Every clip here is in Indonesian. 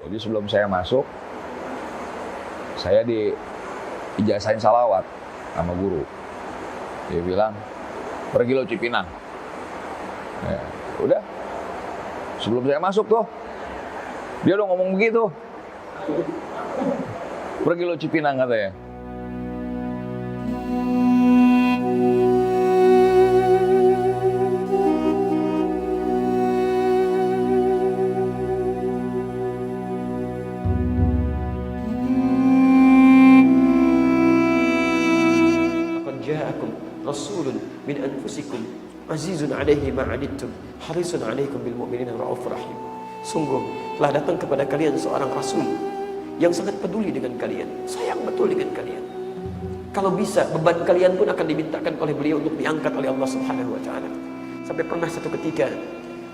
Jadi sebelum saya masuk, saya diijazahin salawat sama guru. Dia bilang, pergi lo Cipinang. Ya, udah. Sebelum saya masuk tuh, dia udah ngomong begitu. Pergi lo Cipinang katanya. Rasulun min anfusikum azizun alaihi ma anittum harisun alaikum bil mu'minina raufur rahim. Sungguh telah datang kepada kalian seorang rasul yang sangat peduli dengan kalian, sayang betul dengan kalian. Kalau bisa beban kalian pun akan dimintakan oleh beliau untuk diangkat oleh Allah Subhanahu wa taala. Sampai pernah satu ketika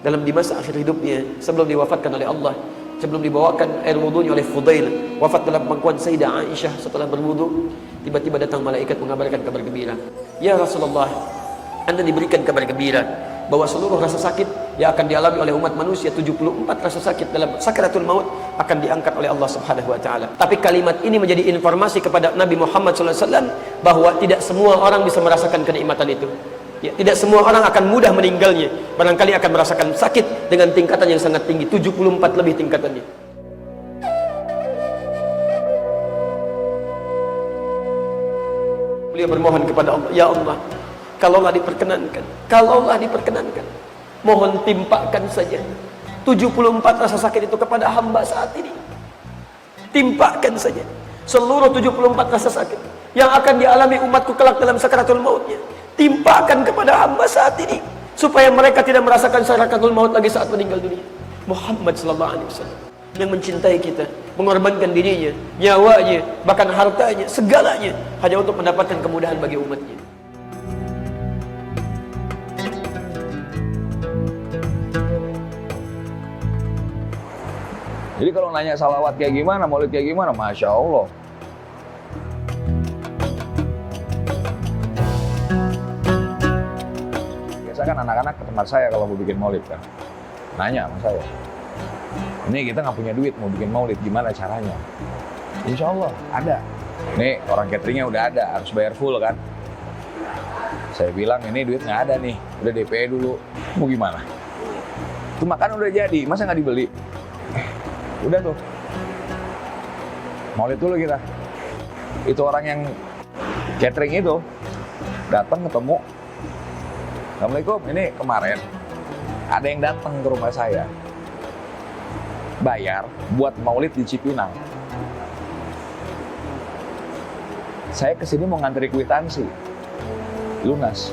di masa akhir hidupnya, sebelum diwafatkan oleh Allah, sebelum dibawakan air wudunya oleh Fudail, wafat dalam pangkuan Sayyidah Aisyah setelah berwudu, tiba-tiba datang malaikat mengabarkan kabar gembira. Ya Rasulullah, Anda diberikan kabar gembira bahwa seluruh rasa sakit yang akan dialami oleh umat manusia, 74 rasa sakit dalam sakaratul maut akan diangkat oleh Allah Subhanahu wa taala. Tapi kalimat ini menjadi informasi kepada Nabi Muhammad SAW bahwa tidak semua orang bisa merasakan kenikmatan itu. Ya, tidak semua orang akan mudah meninggalnya. Barangkali akan merasakan sakit dengan tingkatan yang sangat tinggi, 74 lebih tingkatannya. Beliau bermohon kepada Allah, ya Allah, kalaulah diperkenankan, mohon timpakan saja 74 rasa sakit itu kepada hamba saat ini. Timpakan saja seluruh 74 rasa sakit yang akan dialami umatku kelak dalam sakaratul mautnya. Timpakan kepada hamba saat ini supaya mereka tidak merasakan sakaratul maut lagi saat meninggal dunia. Muhammad sallallahu alaihi wasallam yang mencintai kita, mengorbankan dirinya, nyawanya, bahkan hartanya, segalanya hanya untuk mendapatkan kemudahan bagi umatnya. Jadi kalau nanya salawat kayak gimana, maulid kayak gimana, Masya Allah. Biasa kan anak-anak ke tempat saya kalau mau bikin maulid kan, nanya sama saya. Ini kita nggak punya duit mau bikin maulid, gimana caranya? Insya Allah ada. Nih orang cateringnya udah ada, harus bayar full kan? Saya bilang ini duit nggak ada nih, udah DP dulu. Mau gimana? Itu makan udah jadi, masa nggak dibeli? Udah tuh, maulid dulu kita. Itu orang yang catering itu datang ketemu, Assalamualaikum, ini kemarin ada yang datang ke rumah saya. Bayar buat maulid di Cipinang. Saya kesini mau ngantri kwitansi lunas.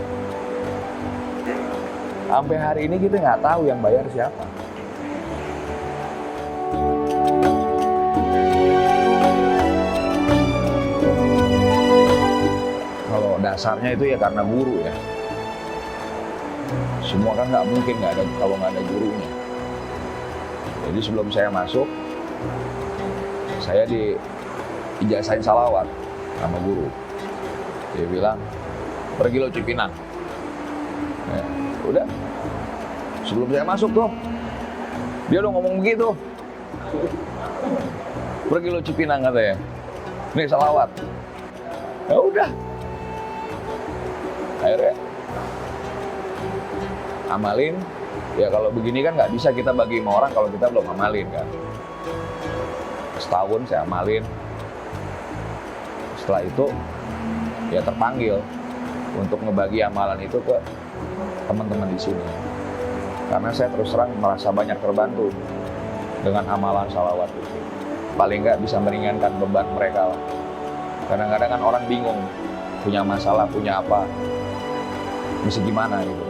Sampai hari ini kita nggak tahu yang bayar siapa. Kalau dasarnya itu ya karena guru ya. Semua kan nggak mungkin nggak ada kalau nggak ada gurunya. Jadi sebelum saya masuk, saya diijazahin salawat sama guru. Dia bilang, pergi lo Cipinang. Ya, udah. Sebelum saya masuk tuh, dia udah ngomong begitu. Pergi lo Cipinang katanya. Nih salawat. Ya udah. Akhirnya amalin. Ya kalau begini kan nggak bisa kita bagi sama orang kalau kita belum amalin kan. Setahun saya amalin. Setelah itu ya terpanggil untuk ngebagi amalan itu ke teman-teman di sini. Karena saya terus terang merasa banyak terbantu dengan amalan salawat itu. Paling nggak bisa meringankan beban mereka. Kadang-kadang kan orang bingung, punya masalah, punya apa, mesti gimana gitu.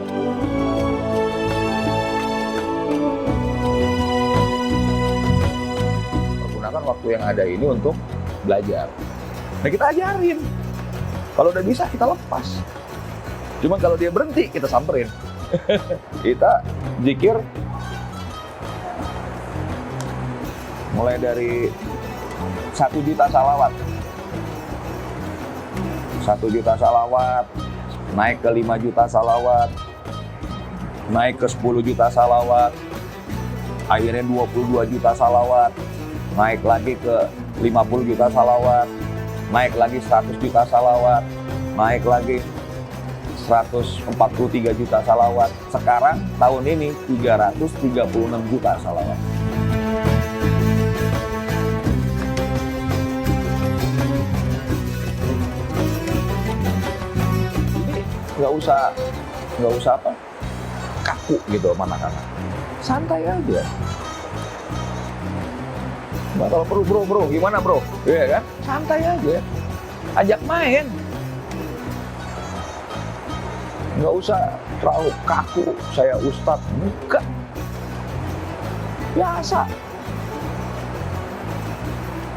Pergunakan waktu yang ada ini untuk belajar. Nah kita ajarin. Kalau udah bisa kita lepas. Cuma kalau dia berhenti kita samperin. Kita zikir mulai dari 1 juta salawat. 1 juta salawat, naik ke 5 juta salawat, naik ke 10 juta salawat, akhirnya 22 juta salawat, naik lagi ke 50 juta salawat, naik lagi 100 juta salawat, naik lagi 143 juta salawat. Sekarang tahun ini 336 juta salawat. Nggak usah apa, kaku gitu sama anak-anak. Santai aja. Nah, kalau perlu bro, gimana bro? Iya kan? Santai aja. Ajak main. Nggak usah terlalu kaku, saya ustadz. Bukan. Biasa.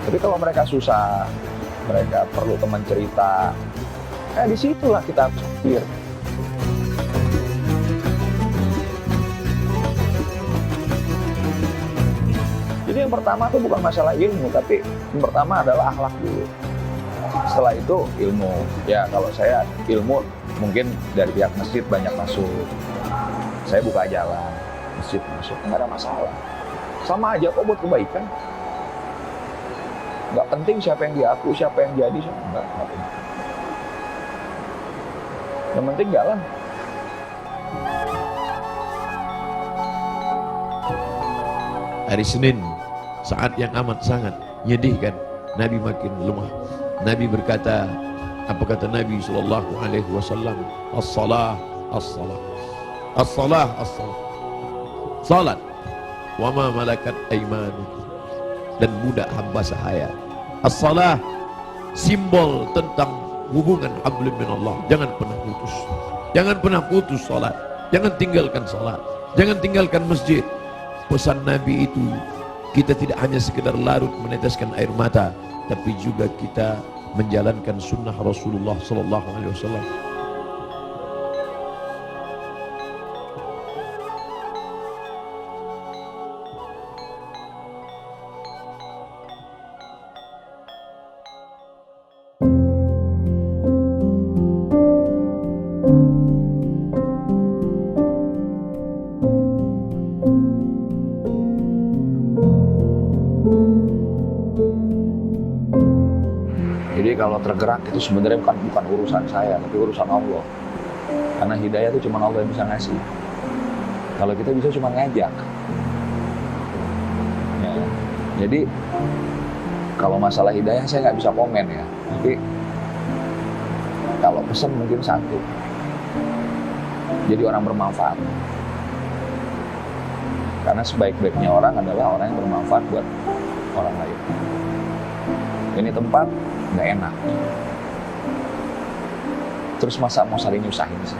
Tapi kalau mereka susah, mereka perlu teman cerita, disitulah kita harus pikir. Jadi yang pertama itu bukan masalah ilmu, tapi yang pertama adalah akhlak dulu. Setelah itu ilmu. Ya kalau saya ilmu mungkin dari pihak masjid banyak masuk. Saya buka jalan, masjid masuk, nggak ada masalah. Sama aja kok buat kebaikan. Nggak penting siapa yang diaku, siapa yang jadi, nggak penting. Yang penting jalan. Hari Senin, saat yang amat sangat menyedihkan, Nabi makin lemah. Nabi berkata, apa kata Nabi SAW? As-salah, as-salah, as-salah, as-salah. Salat, wa ma malakat aymanukum, dan budak hamba sahaya. As-salah, simbol tentang hubungan hablum minallah. Jangan pernah putus. Jangan pernah putus salat. Jangan tinggalkan salat. Jangan tinggalkan masjid. Pesan Nabi itu, kita tidak hanya sekedar larut meneteskan air mata, tapi juga kita menjalankan sunnah Rasulullah SAW. Jadi kalau tergerak itu sebenarnya bukan urusan saya, tapi urusan Allah. Karena hidayah itu cuma Allah yang bisa ngasih. Kalau kita bisa cuma ngajak. Ya. Jadi kalau masalah hidayah saya nggak bisa komen ya. Tapi kalau pesan mungkin satu. Jadi orang bermanfaat. Karena sebaik-baiknya orang adalah orang yang bermanfaat buat orang lain. Ini tempat nggak enak. Terus masa mau saling nyusahin sih?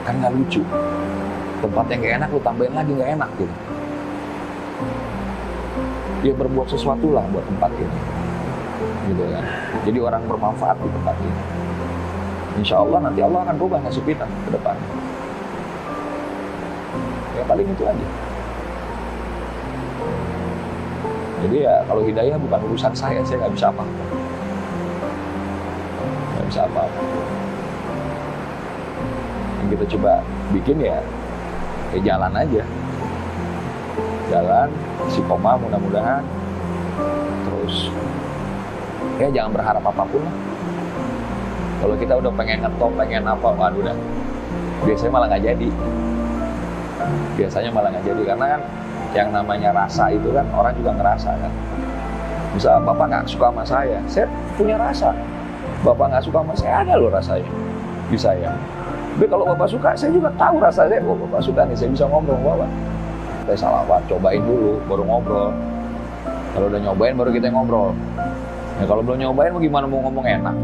Kan nggak lucu. Tempat yang nggak enak lu tambahin lagi nggak enak gitu. Dia berbuat sesuatu lah buat tempat ini, gitu kan. Jadi orang bermanfaat di tempat ini. Insya Allah nanti Allah akan rubah nasib kita ke depan. Ya paling itu aja. Jadi ya kalau hidayah bukan urusan saya nggak bisa apa-apa. Nggak bisa apa-apa. Yang kita coba bikin ya jalan aja. Jalan, istiqomah mudah-mudahan. Terus ya jangan berharap apapun lah. Kalau kita udah pengen ngetop, pengen apa, waduh dah. Biasanya malah nggak jadi. Biasanya malah nggak jadi karena kan yang namanya rasa itu kan orang juga ngerasa kan. Misal Bapak nggak suka sama saya punya rasa. Bapak nggak suka sama saya, ada loh rasanya di saya. Tapi kalau Bapak suka, saya juga tahu rasanya. Oh Bapak suka nih, saya bisa ngobrol sama Bapak. Saya salawat, cobain dulu, baru ngobrol. Kalau udah nyobain, baru kita ngobrol. Ya kalau belum nyobain, mau gimana mau ngomong enak?